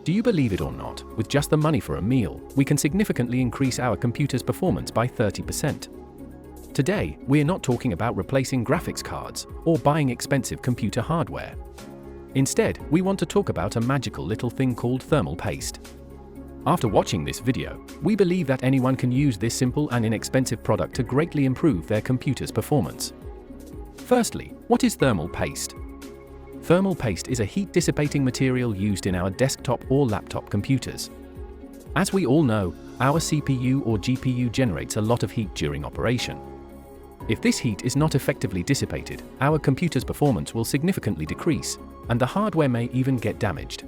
Do you believe it or not, with just the money for a meal, we can significantly increase our computer's performance by 30%. Today, we're not talking about replacing graphics cards or buying expensive computer hardware. Instead, we want to talk about a magical little thing called thermal paste. After watching this video, we believe that anyone can use this simple and inexpensive product to greatly improve their computer's performance. Firstly, what is thermal paste? Thermal paste is a heat-dissipating material used in our desktop or laptop computers. As we all know, our CPU or GPU generates a lot of heat during operation. If this heat is not effectively dissipated, our computer's performance will significantly decrease, and the hardware may even get damaged.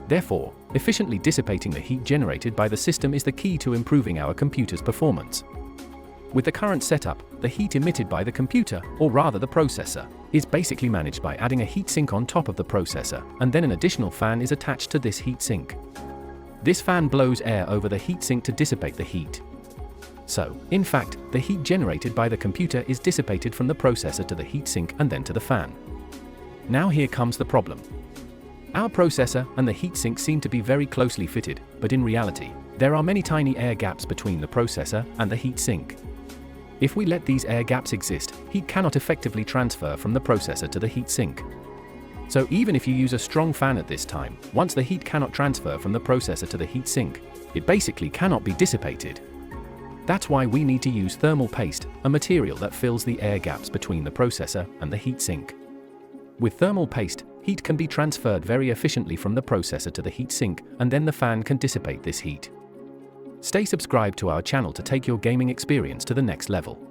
Therefore, efficiently dissipating the heat generated by the system is the key to improving our computer's performance. With the current setup, the heat emitted by the computer, or rather the processor, is basically managed by adding a heatsink on top of the processor, and then an additional fan is attached to this heatsink. This fan blows air over the heatsink to dissipate the heat. So, in fact, the heat generated by the computer is dissipated from the processor to the heatsink and then to the fan. Now here comes the problem. Our processor and the heatsink seem to be very closely fitted, but in reality, there are many tiny air gaps between the processor and the heatsink. If we let these air gaps exist, heat cannot effectively transfer from the processor to the heatsink. So even if you use a strong fan at this time, once the heat cannot transfer from the processor to the heatsink, it basically cannot be dissipated. That's why we need to use thermal paste, a material that fills the air gaps between the processor and the heatsink. With thermal paste, heat can be transferred very efficiently from the processor to the heatsink, and then the fan can dissipate this heat. Stay subscribed to our channel to take your gaming experience to the next level.